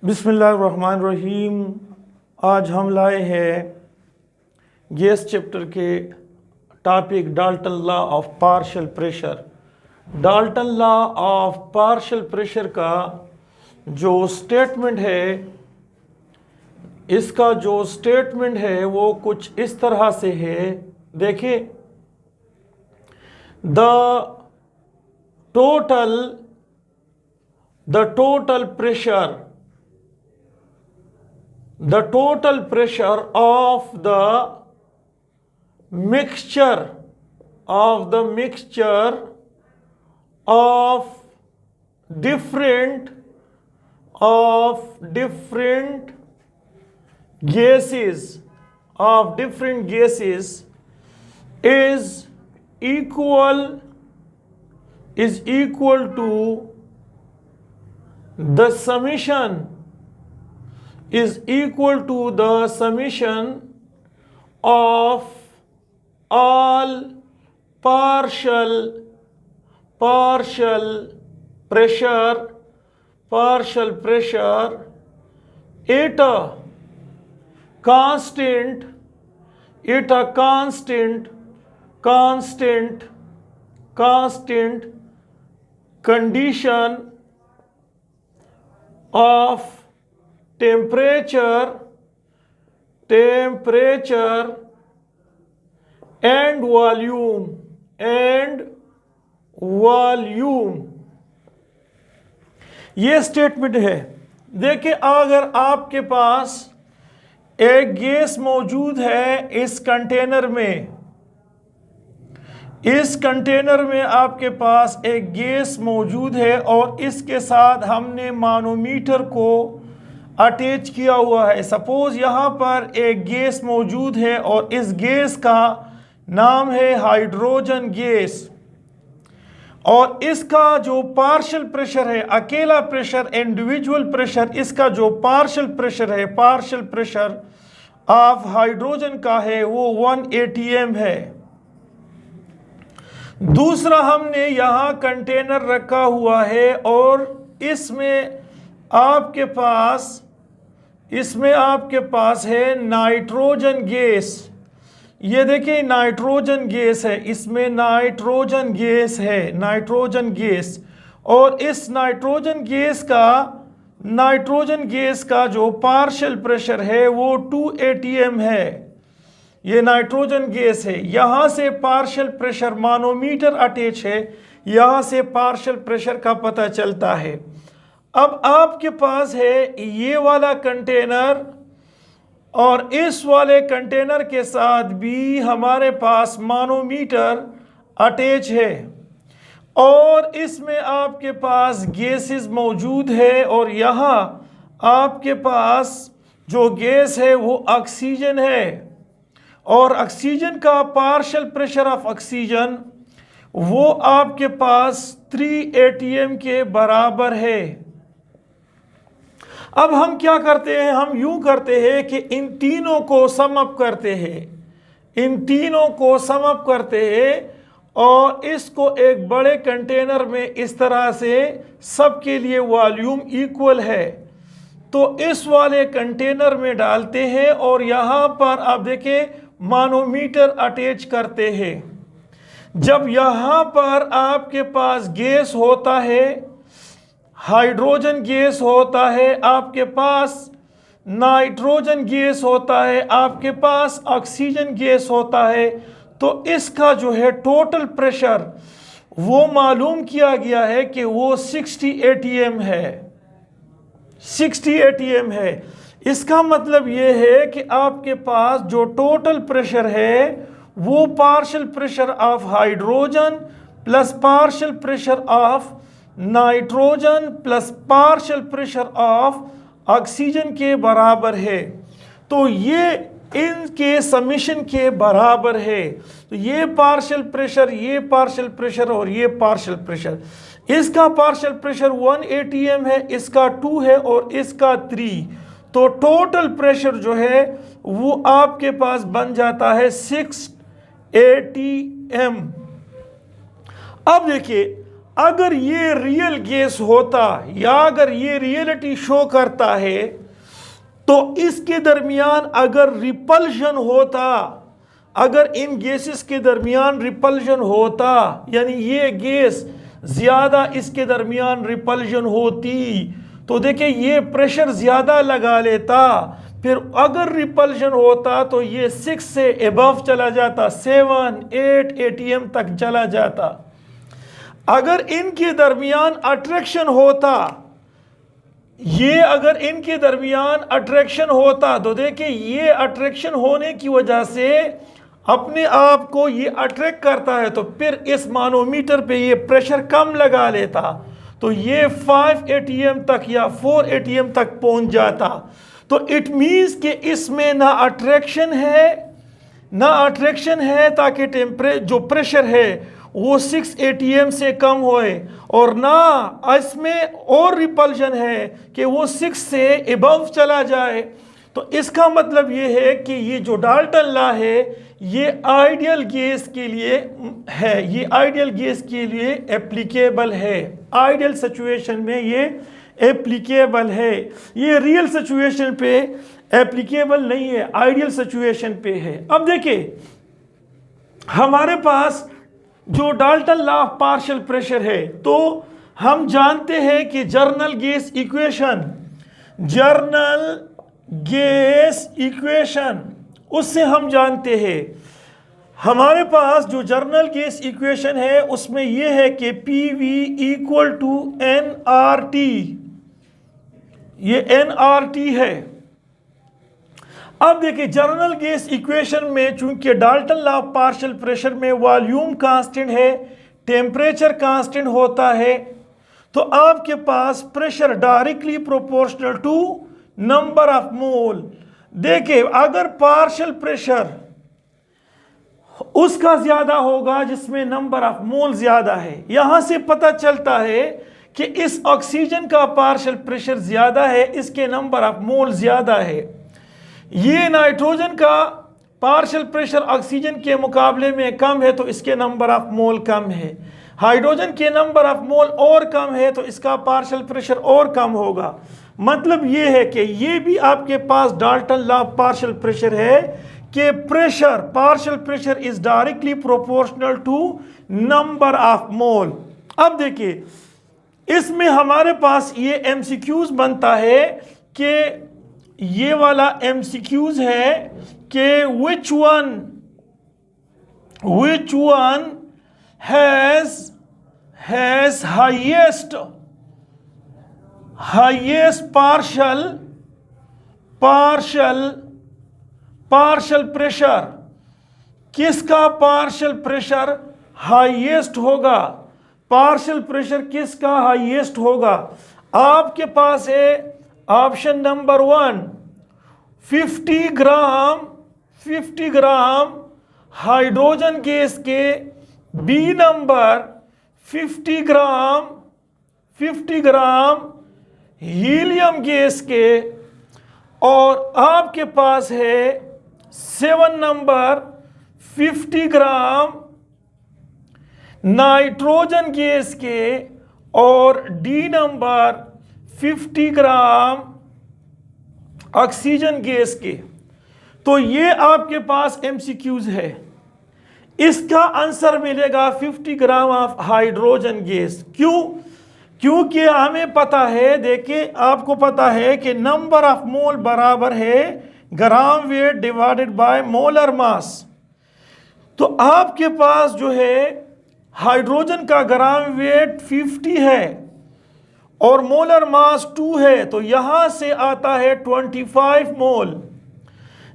बिस्मिल्लाहिर्रहमानिर्रहीम। आज हम लाए हैं गैस चैप्टर के topic Dalton law of partial pressure. Dalton law of partial pressure का जो स्टेटमेंट है, इसका जो स्टेटमेंट है वो कुछ इस तरह से है। देखिए, the total pressure of the mixture of different gases is equal to the summation of all partial pressure at a constant condition of temperature and volume। ये स्टेटमेंट है। देखिए, अगर आपके पास एक गैस मौजूद है इस कंटेनर में आपके पास एक गैस मौजूद है और इसके साथ हमने मानोमीटर को अटैच किया हुआ है। सपोज यहाँ पर एक गैस मौजूद है और इस गैस का नाम है हाइड्रोजन गैस, और इसका जो पार्शियल प्रेशर है, अकेला प्रेशर, इंडिविजुअल प्रेशर, इसका जो पार्शियल प्रेशर ऑफ हाइड्रोजन का है वो 1 atm है। दूसरा, हमने यहाँ कंटेनर रखा हुआ है और इसमें आपके पास है नाइट्रोजन गैस। ये देखिए, नाइट्रोजन गैस है, इसमें नाइट्रोजन गैस, और इस नाइट्रोजन गैस का जो पार्शियल प्रेशर है वो 2 atm है। ये नाइट्रोजन गैस है। यहाँ से पार्शियल प्रेशर, मानोमीटर अटैच है, यहाँ से पार्शियल प्रेशर का पता चलता है। अब आपके पास है ये वाला कंटेनर और इस वाले कंटेनर के साथ भी हमारे पास मानोमीटर अटैच है, और इसमें आपके पास गैसेस मौजूद है, और यहाँ आपके पास जो गैस है वो ऑक्सीजन है, और ऑक्सीजन का पार्शियल प्रेशर ऑफ ऑक्सीजन वो आपके पास 3 atm के बराबर है। अब हम क्या करते हैं, हम यूं करते हैं कि इन तीनों को सम अप करते हैं और इसको एक बड़े कंटेनर में इस तरह से सबके लिए वॉल्यूम इक्वल है तो इस वाले कंटेनर में डालते हैं, और यहाँ पर आप देखें मानोमीटर अटैच करते हैं। जब यहाँ पर आपके पास गैस होता है, हाइड्रोजन गैस होता है, आपके पास नाइट्रोजन गैस होता है, आपके पास ऑक्सीजन गैस होता है, तो इसका जो है टोटल प्रेशर वो मालूम किया गया है कि वो 60 atm है। इसका मतलब ये है कि आपके पास जो टोटल प्रेशर है वो partial pressure of hydrogen plus partial pressure of nitrogen plus partial pressure of oxygen के बराबर है। तो ये इनके समेशन के बराबर है। तो ये पार्शियल प्रेशर, ये पार्शियल प्रेशर और ये पार्शियल प्रेशर, इसका पार्शियल प्रेशर 1 atm है, इसका 2 है और इसका 3। तो टोटल प्रेशर जो है वो आपके पास बन जाता है 6 atm। अब देखिए, अगर ये रियल गैस होता या अगर ये रियलिटी शो करता है तो इसके दरमियान अगर रिपल्शन होता, अगर इन गैसेस के दरमियान रिपल्शन होता, यानी ये गैस ज़्यादा इसके दरमियान रिपल्शन होती, तो देखिए ये प्रेशर ज़्यादा लगा लेता, फिर अगर रिपल्शन होता तो ये 6 से एबव चला जाता, 7, 8 ATM तक चला जाता। अगर इनके दरमियान अट्रैक्शन होता, ये अगर इनके दरमियान अट्रैक्शन होता तो देखिए ये अट्रैक्शन होने की वजह से अपने आप को ये अट्रैक्ट करता है, तो फिर इस मानोमीटर पे ये प्रेशर कम लगा लेता, तो ये 5 ATM तक या 4 ATM तक पहुंच जाता। तो इट मीन्स कि इसमें ना अट्रैक्शन है ताकि जो प्रेशर है वो 6 ATM से कम होए, और ना इसमें और रिपल्शन है कि वो 6 से एबव चला जाए। तो इसका मतलब ये है कि ये जो डाल्टन लॉ है ये आइडियल गैस के लिए है, ये आइडियल गैस के लिए एप्लीकेबल है, आइडियल सिचुएशन में ये एप्लीकेबल है, ये रियल सिचुएशन पे एप्लीकेबल नहीं है, आइडियल सिचुएशन पे है। अब देखिए हमारे पास जो Dalton law of partial pressure है, तो हम जानते हैं कि जर्नल गैस इक्वेशन उससे हम जानते हैं, हमारे पास जो जर्नल गैस इक्वेशन है उसमें यह है कि PV इक्वल टू nRT, ये nRT है। अब देखिए जर्नल गैस इक्वेशन में चूंकि Dalton law of partial pressure में वॉल्यूम कांस्टेंट है, टेम्परेचर कांस्टेंट होता है, तो आपके पास pressure directly proportional to number of mole. देखिए अगर पार्शियल प्रेशर उसका ज्यादा होगा जिसमें नंबर ऑफ मोल ज्यादा है, यहां से पता चलता है कि इस ऑक्सीजन का पार्शियल प्रेशर ज्यादा है, इसके नंबर ऑफ मोल ज्यादा है। ये नाइट्रोजन का पार्शियल प्रेशर ऑक्सीजन के मुकाबले में कम है तो इसके नंबर ऑफ मोल कम है। हाइड्रोजन के नंबर ऑफ मोल और कम है तो इसका पार्शियल प्रेशर और कम होगा। मतलब ये है कि ये भी आपके पास Dalton law of partial pressure है कि pressure, partial pressure is directly proportional to number of mole. अब देखिए इसमें हमारे पास ये MCQs बनता है कि ये वाला MCQs है कि which one has highest partial pressure, किसका पार्शियल प्रेशर हाईएस्ट होगा, पार्शियल प्रेशर किसका हाईएस्ट होगा। आपके पास है option number 1, 50 gram hydrogen gas के, बी नंबर 50 ग्राम हीलियम गैस के, और आपके पास है 7 नंबर 50 ग्राम नाइट्रोजन गैस के, और D number 50 gram oxygen gas के। तो ये आपके पास MCQs है। इसका आंसर मिलेगा 50 ग्राम ऑफ हाइड्रोजन गैस। क्यों? क्योंकि हमें पता है, देखिए आपको पता है कि नंबर ऑफ मोल बराबर है gram weight divided by molar mass. तो आपके पास जो है हाइड्रोजन का ग्राम वेट 50 है और मोलर मास 2 है, तो यहां से आता है 25 मोल।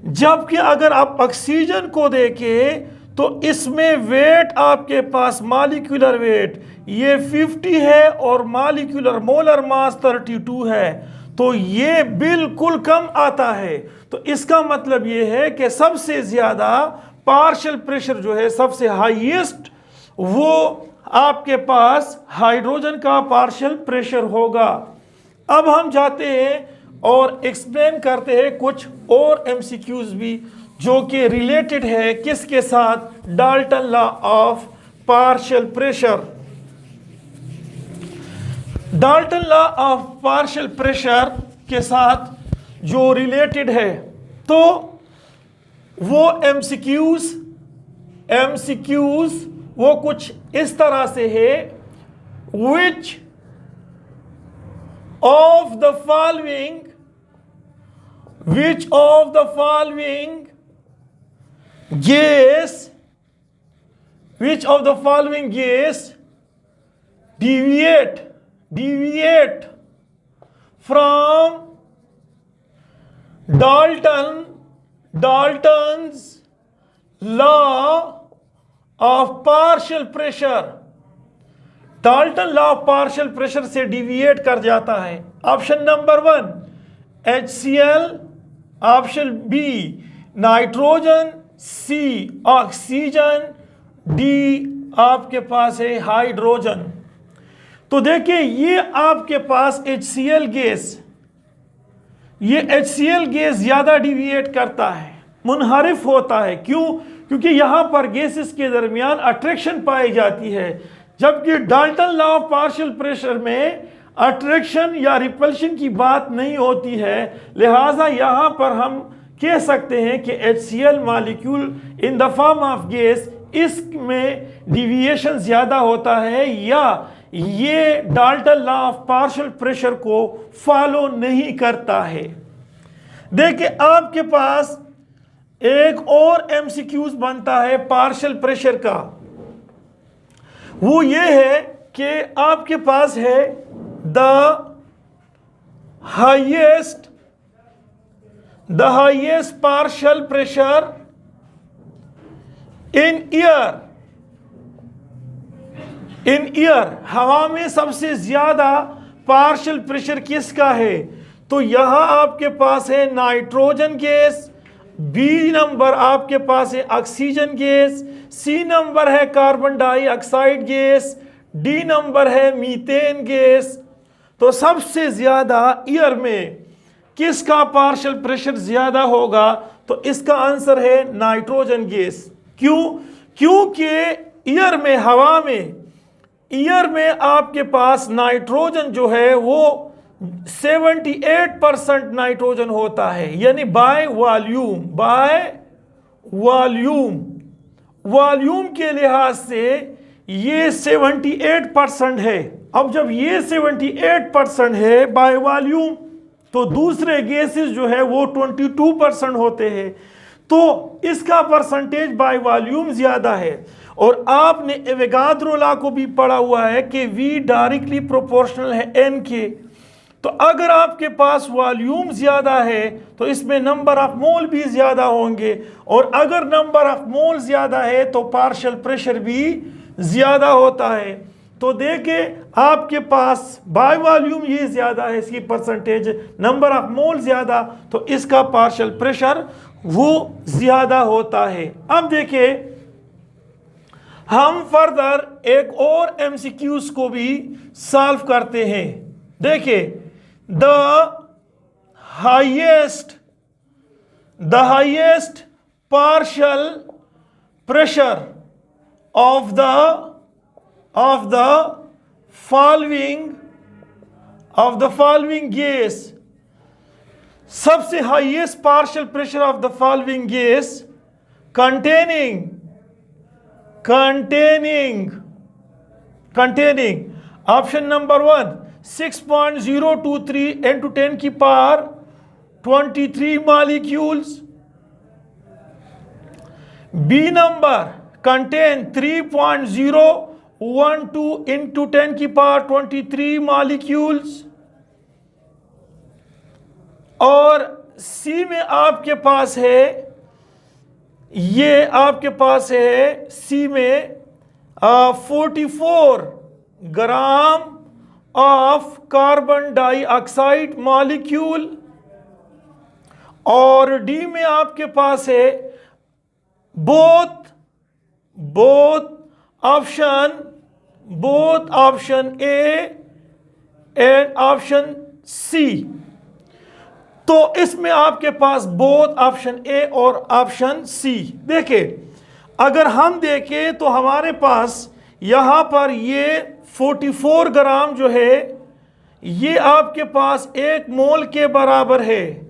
जबकि अगर आप ऑक्सीजन को देखें तो इसमें वेट आपके पास मॉलिक्यूलर वेट ये 50 है और मॉलिक्यूलर मोलर मास 32 है, तो ये बिल्कुल कम आता है। तो इसका मतलब ये है कि सबसे ज़्यादा पार्शियल प्रेशर जो है सबसे हाईएस्ट वो आपके पास हाइड्रोजन का पार्शियल प्रेशर होगा। अब हम जाते हैं और एक्सप्लेन करते हैं कुछ और MCQs भी जो कि रिलेटेड है किसके साथ, Dalton law of partial pressure. Dalton law of partial pressure के साथ जो रिलेटेड है, तो वो एमसीक्यूज वो कुछ इस तरह से है, which of the following gas deviate from Dalton's law of partial pressure, Dalton law of partial pressure से डिविएट कर जाता है। Option number 1 HCl, option B nitrogen, C oxygen, D आपके पास है हाइड्रोजन। तो देखिए ये आपके पास HCl गैस, ये HCl गैस ज्यादा डिविएट करता है, मुनहरिफ होता है। क्यों? क्योंकि यहां पर गैसेस के दरमियान अट्रैक्शन पाई जाती है, जबकि Dalton law of partial pressure में अट्रैक्शन या रिपल्शन की बात नहीं होती है। लिहाजा यहां पर हम कह सकते हैं कि HCl molecule in the form of gas, इसमें डिविएशन ज्यादा होता है, या ये Dalton law of partial pressure को फॉलो नहीं करता है। देखिए आपके पास एक और एमसीक्यूज बनता है पार्शियल प्रेशर का, वो ये है कि आपके पास है the highest partial pressure in air, हवा में सबसे ज्यादा पार्शियल प्रेशर किसका है? तो यहां आपके पास है नाइट्रोजन गैस, बी नंबर आपके पास है ऑक्सीजन गैस, सी नंबर है carbon dioxide gas, D number है मीथेन गैस। तो सबसे ज्यादा एयर में किसका पार्शियल प्रेशर ज्यादा होगा? तो इसका आंसर है नाइट्रोजन गैस। क्यों? क्योंकि एयर में, हवा में, एयर में आपके पास नाइट्रोजन जो है वो 78% नाइट्रोजन होता है, यानी बाय वॉल्यूम के लिहाज से ये 78% है। अब जब ये 78% है बाय वॉल्यूम, तो दूसरे गैसेस जो है वो 22% होते हैं, तो इसका परसेंटेज बाय वॉल्यूम ज्यादा है। और आपने एवोगाड्रो लॉ को भी पढ़ा हुआ है कि V डायरेक्टली प्रोपोर्शनल है N के। तो अगर आपके पास वॉल्यूम ज्यादा है तो इसमें नंबर ऑफ मोल भी ज्यादा होंगे, और अगर नंबर ऑफ मोल ज्यादा है तो पार्शियल प्रेशर भी ज्यादा होता है। तो देखिए आपके पास बाय वॉल्यूम ये ज्यादा है, इसकी परसेंटेज, नंबर ऑफ मोल ज्यादा, तो इसका पार्शियल प्रेशर वो ज्यादा होता है। अब देखिए हम फर्दर एक और एमसीक्यूज को भी सॉल्व करते हैं। देखिए the highest partial pressure of the following gas, सबसे highest partial pressure of the following gas containing option number 1 6.023 into 10 की power 23 molecules, B number contain 3.012 into 10 की पावर 23 molecules, और C में आपके पास है, ये आपके पास है सी में 44 gram of carbon dioxide molecule, और डी में आपके पास है both option A and option C. तो इसमें आपके पास बोथ ऑप्शन ए और ऑप्शन सी। देखिए अगर हम देखें तो हमारे पास यहां पर ये 44 ग्राम जो है ये आपके पास 1 मोल के बराबर है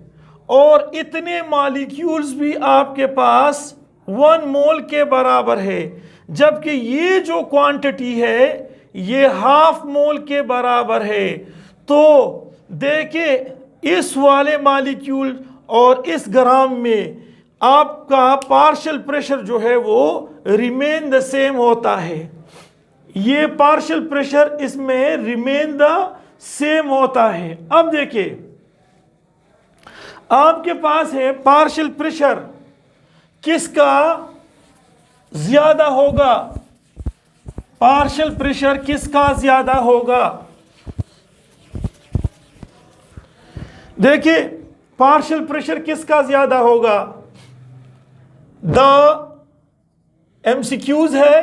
और इतने मॉलिक्यूल्स भी आपके पास 1 मोल के बराबर है, जबकि ये जो क्वांटिटी है ये ½ मोल के बराबर है। तो देखिए इस वाले मॉलिक्यूल और इस ग्राम में आपका पार्शियल प्रेशर जो है वो रिमेन द सेम होता है। ये पार्शियल प्रेशर इसमें रिमेन द सेम होता है। अब देखिए आपके पास है पार्शियल प्रेशर किसका ज्यादा होगा, पार्शियल प्रेशर किसका ज्यादा होगा। देखिए पार्शियल प्रेशर किसका ज्यादा होगा। द एमसीक्यूज है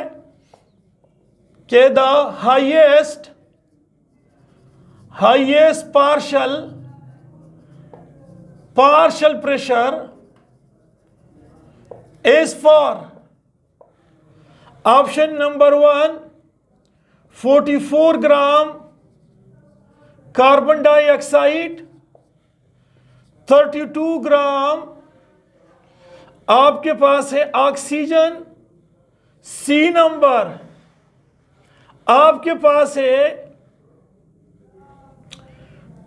कि the highest partial pressure is for option number 1 44 gram carbon dioxide, 32 ग्राम आपके पास है ऑक्सीजन, सी नंबर आपके पास है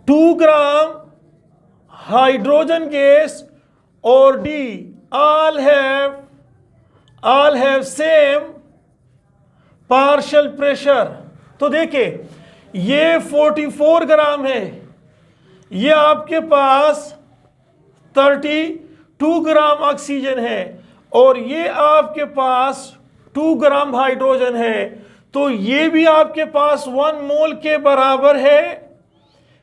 2 ग्राम हाइड्रोजन गैस और D all have same partial pressure. तो देखिए ये 44 ग्राम है, ये आपके पास 32 ग्राम ऑक्सीजन है और ये आपके पास 2 ग्राम हाइड्रोजन है। तो ये भी आपके पास 1 मोल के बराबर है,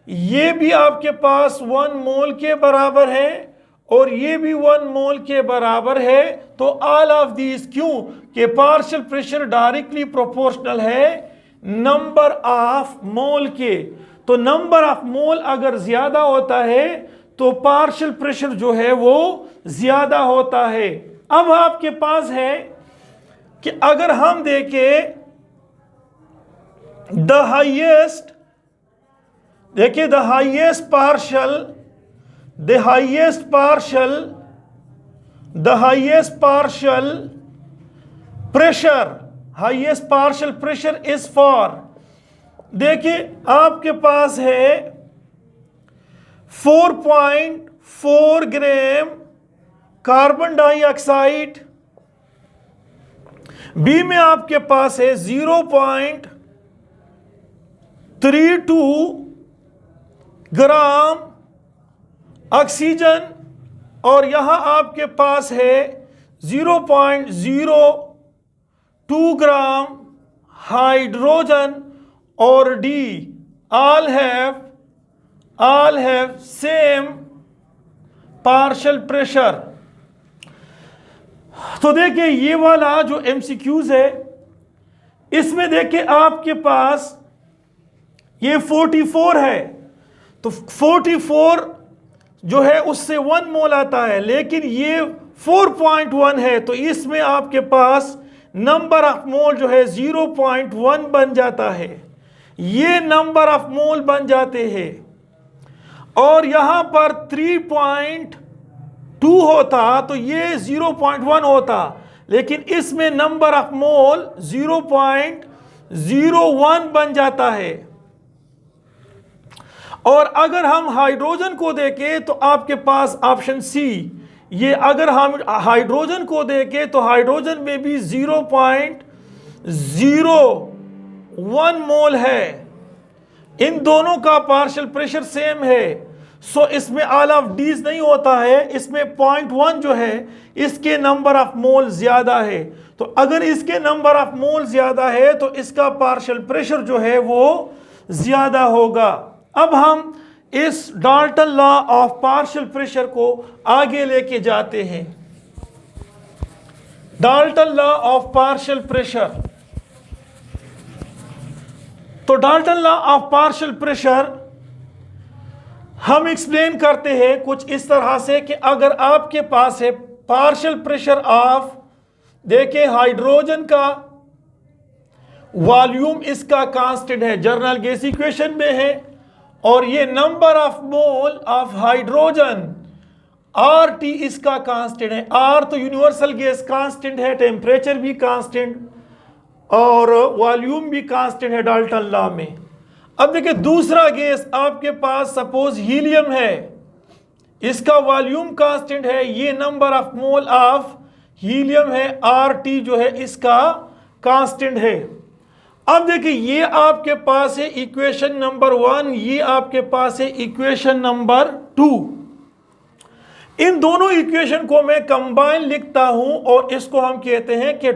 ये भी आपके पास 1 मोल के बराबर है और ये भी 1 मोल के बराबर है। तो ऑल ऑफ दीज, क्यों कि पार्शियल प्रेशर डायरेक्टली प्रोपोर्शनल है नंबर ऑफ मोल के। तो नंबर ऑफ मोल अगर ज्यादा होता है तो पार्शियल प्रेशर जो है वो ज्यादा होता है। अब आपके पास है कि अगर हम देखें द हाईएस्ट, देखिए the highest partial pressure is for, देखिए आपके पास है 4.4 ग्राम कार्बन डाइऑक्साइड, बी में आपके पास है 0.32 ग्राम ऑक्सीजन और यहां आपके पास है 0.02 ग्राम हाइड्रोजन और D all have same partial pressure. तो देखिए ये वाला जो एमसीक्यूज है इसमें देखिए आपके पास ये 44 है, तो 44 जो है उससे 1 मोल आता है, लेकिन ये 4.1 है तो इसमें आपके पास नंबर ऑफ मोल जो है 0.1 बन जाता है, ये नंबर ऑफ मोल बन जाते हैं। और यहां पर 3.2 होता तो ये 0.1 होता, लेकिन इसमें नंबर ऑफ मोल 0.01 बन जाता है। और अगर हम हाइड्रोजन को देखें तो आपके पास ऑप्शन सी, ये अगर हम हाइड्रोजन को देखें तो हाइड्रोजन में भी 0.01 मोल है, इन दोनों का पार्शियल प्रेशर सेम है। सो इसमें ऑल ऑफ डीज नहीं होता है, इसमें 0.1 जो है इसके नंबर ऑफ मोल ज्यादा है। तो अगर इसके नंबर ऑफ मोल ज्यादा है तो इसका पार्शियल प्रेशर जो है वो ज्यादा होगा। अब हम इस Dalton law of partial pressure को आगे लेके जाते हैं। Dalton law of partial pressure, तो Dalton law of partial pressure हम एक्सप्लेन करते हैं कुछ इस तरह से कि अगर आपके पास है पार्शियल प्रेशर ऑफ, देखिए हाइड्रोजन का वॉल्यूम इसका कांस्टेंट है, जनरल गैस इक्वेशन में है, और ये number of mole of hydrogen RT इसका कांस्टेंट है। R तो यूनिवर्सल गैस कांस्टेंट है, टेम्परेचर भी कांस्टेंट और वॉल्यूम भी कांस्टेंट है डाल्टन लॉ में। अब देखिए दूसरा गैस आपके पास सपोज हीलियम है, इसका वॉल्यूम कांस्टेंट है, ये number of mole of helium है, RT जो है इसका कांस्टेंट है। अब देखिए ये आपके पास है इक्वेशन नंबर 1, ये आपके पास है इक्वेशन नंबर 2। इन दोनों इक्वेशन को मैं कंबाइन लिखता हूं और इसको हम कहते हैं कि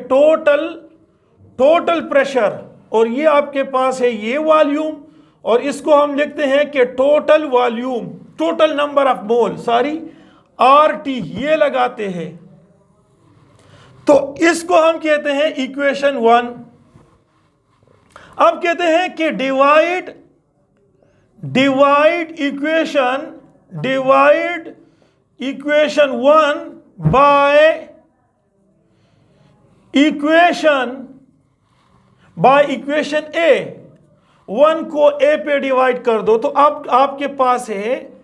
टोटल प्रेशर, और ये आपके पास है ये वॉल्यूम, और इसको हम लिखते हैं कि total volume, total number of mole, sorry RT ये लगाते हैं। तो इसको हम कहते हैं इक्वेशन 1। अब कहते हैं कि divide equation 1 by equation A। 1 को A पे डिवाइड कर दो तो अब आपके पास है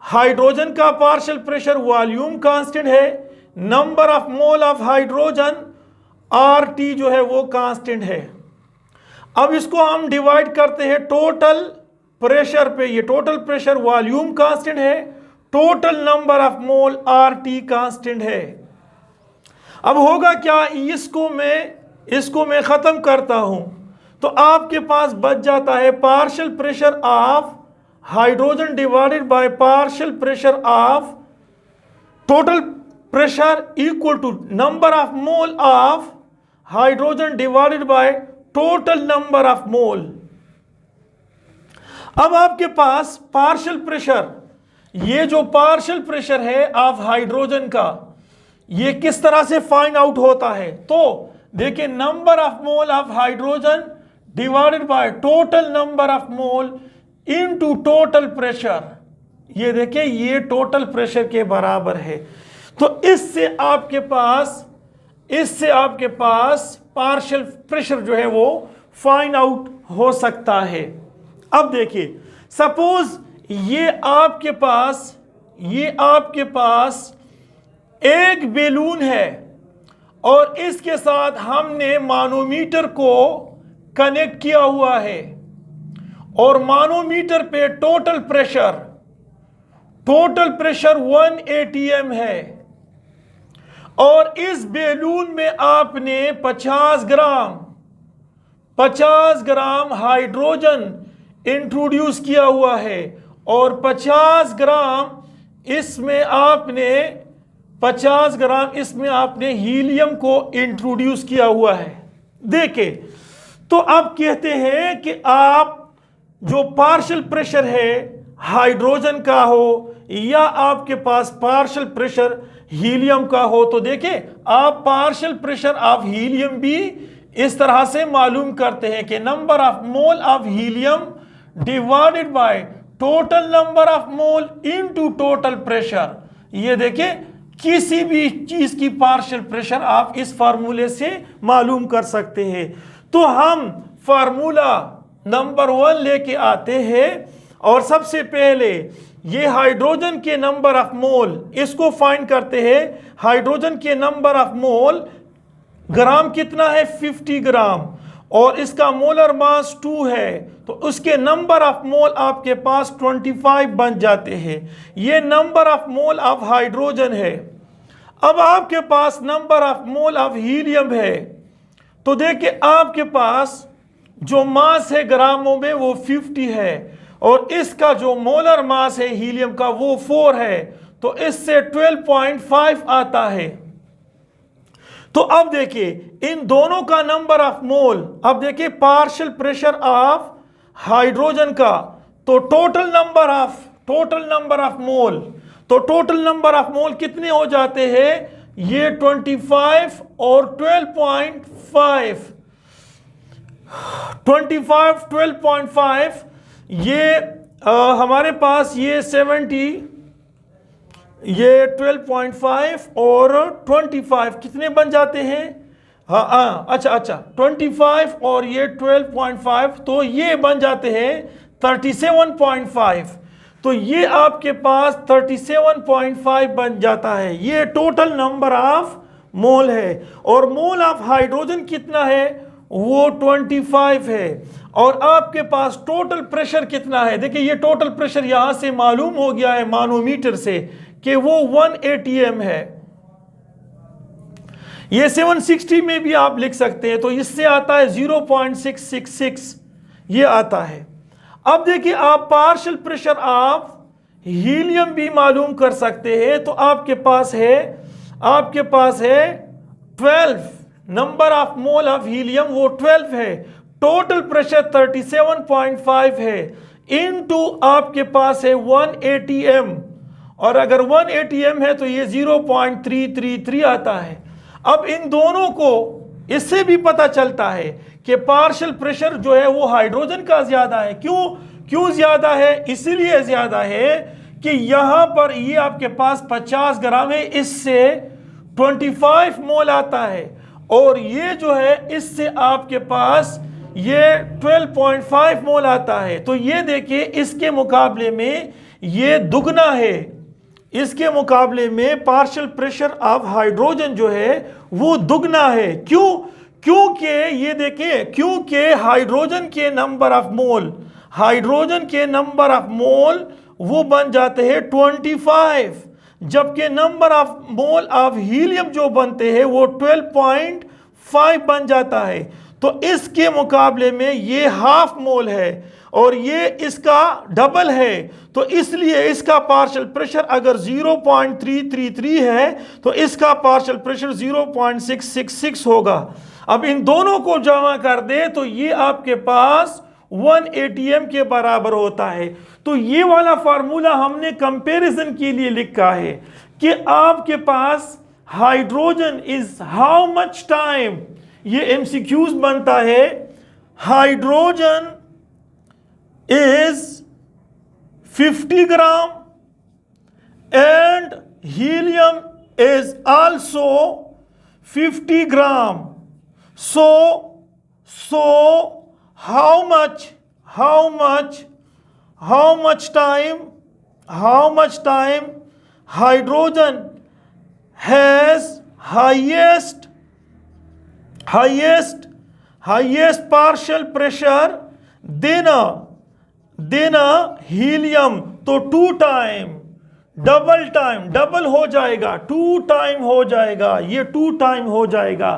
हाइड्रोजन का पार्शियल प्रेशर वॉल्यूम कांस्टेंट है, number of mole of hydrogen RT जो है वो कांस्टेंट है। अब इसको हम डिवाइड करते हैं टोटल प्रेशर पे, ये टोटल प्रेशर वॉल्यूम कांस्टेंट है, total number of mole RT constant है। अब होगा क्या, इसको मैं खत्म करता हूं तो आपके पास बच जाता है partial pressure of hydrogen divided by partial pressure of total pressure equal to number of mole of hydrogen divided by total number of mole. अब आपके पास पार्शियल प्रेशर, ये जो पार्शियल प्रेशर है ऑफ हाइड्रोजन का, ये किस तरह से फाइंड आउट होता है, तो देखिए number of mole of hydrogen divided by total number of mole into total pressure, ये देखिए ये टोटल प्रेशर के बराबर है। तो इससे आपके पास पार्शियल प्रेशर जो है वो फाइंड आउट हो सकता है। अब देखिए सपोज ये आपके पास एक बैलून है और इसके साथ हमने मानोमीटर को कनेक्ट किया हुआ है और मानोमीटर पे टोटल प्रेशर 1 atm है और इस बैलून में आपने 50 ग्राम हाइड्रोजन इंट्रोड्यूस किया हुआ है और 50 ग्राम इसमें आपने हीलियम को इंट्रोड्यूस किया हुआ है। देखिए तो अब कहते हैं कि आप जो पार्शियल प्रेशर है हाइड्रोजन का हो या आपके पास पार्शियल प्रेशर हीलियम का हो, तो देखिए आप पार्शियल प्रेशर ऑफ हीलियम भी इस तरह से मालूम करते हैं कि number of mole of helium divided by total number of mole into total pressure. ये देखिए किसी भी चीज की पार्शियल प्रेशर आप इस फार्मूले से मालूम कर सकते हैं। तो हम फार्मूला नंबर 1 लेके आते हैं और सबसे पहले ये हाइड्रोजन के नंबर ऑफ मोल इसको फाइंड करते हैं। हाइड्रोजन के नंबर ऑफ मोल ग्राम कितना है 50 ग्राम और इसका मोलर मास 2 है, तो उसके नंबर ऑफ मोल आपके पास 25 बन जाते हैं। ये number of mole of hydrogen है। अब आपके पास number of mole of helium है, तो देखिए आपके पास जो मास है ग्रामों में वो 50 है और इसका जो मोलर मास है हीलियम का वो 4 है, तो इससे 12.5 आता है। तो अब देखिए इन दोनों का नंबर ऑफ मोल, अब देखिए पार्शियल प्रेशर ऑफ हाइड्रोजन का, तो टोटल नंबर ऑफ मोल, तो टोटल नंबर ऑफ मोल कितने हो जाते हैं, ये 25 और 12.5 ये हमारे पास ये 70, ये 12.5 और 25 कितने बन जाते हैं, अच्छा 25 और ये 12.5, तो ये बन जाते हैं 37.5, तो ये आपके पास 37.5 बन जाता है। ये टोटल नंबर ऑफ मोल है। और मोल ऑफ हाइड्रोजन कितना है? वो 25 है। और आपके पास टोटल प्रेशर कितना है? देखिए ये टोटल प्रेशर यहां से मालूम हो गया है मानोमीटर से कि वो 1 atm है। ये 760 में भी आप लिख सकते हैं, तो इससे आता है 0.666 ये आता है। अब देखिए आप पार्शियल प्रेशर ऑफ हीलियम भी मालूम कर सकते हैं, तो आपके पास है 12 number of mole of helium, वो 12 है। टोटल प्रेशर 37.5 है, इनटू आपके पास है 1 atm, और अगर 1 atm है तो ये 0.333 आता है। अब इन दोनों को इससे भी पता चलता है कि पार्शियल प्रेशर जो है वो हाइड्रोजन का ज्यादा है। क्यों ज्यादा है? इसलिए ज्यादा है कि यहां पर ये आपके पास 50 ग्राम है, इससे 25 मोल आता है, और ये जो है इससे आपके पास ये 12.5 मोल आता है। तो ये देखिए इसके मुकाबले में ये दुगना है। इसके मुकाबले में पार्शियल प्रेशर ऑफ हाइड्रोजन जो है वो दुगना है। क्योंकि ये देखिए, क्योंकि हाइड्रोजन के नंबर ऑफ मोल वो बन जाते हैं 25, जबकि number of mole of helium जो बनते हैं वो 12.5 बन जाता है। तो इसके मुकाबले में ये हाफ मोल है और ये इसका डबल है, तो इसलिए इसका पार्शियल प्रेशर अगर 0.333 है तो इसका पार्शियल प्रेशर 0.666 होगा। अब इन दोनों को जमा कर दे तो ये आपके पास 1 atm के बराबर होता है। तो ये वाला फार्मूला हमने कंपैरिजन के लिए लिखा है कि आपके पास hydrogen is how much time, ये एमसीक्यूज बनता है, hydrogen is 50 gram and helium is also 50 gram. So how much time hydrogen has highest partial pressure देना हीलियम? तो 2 टाइम, डबल हो जाएगा, 2 टाइम हो जाएगा, ये 2 टाइम हो जाएगा।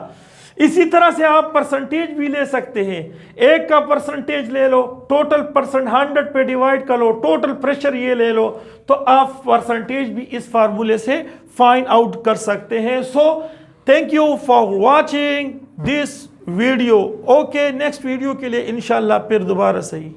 इसी तरह से आप परसेंटेज भी ले सकते हैं। एक का परसेंटेज ले लो, टोटल परसेंट 100 पे डिवाइड कर लो, टोटल प्रेशर ये ले लो, तो आप परसेंटेज भी इस फार्मूले से फाइंड आउट कर सकते हैं। So thank you for watching this video. Okay, next video के लिए इंशाल्लाह फिर दोबारा सही।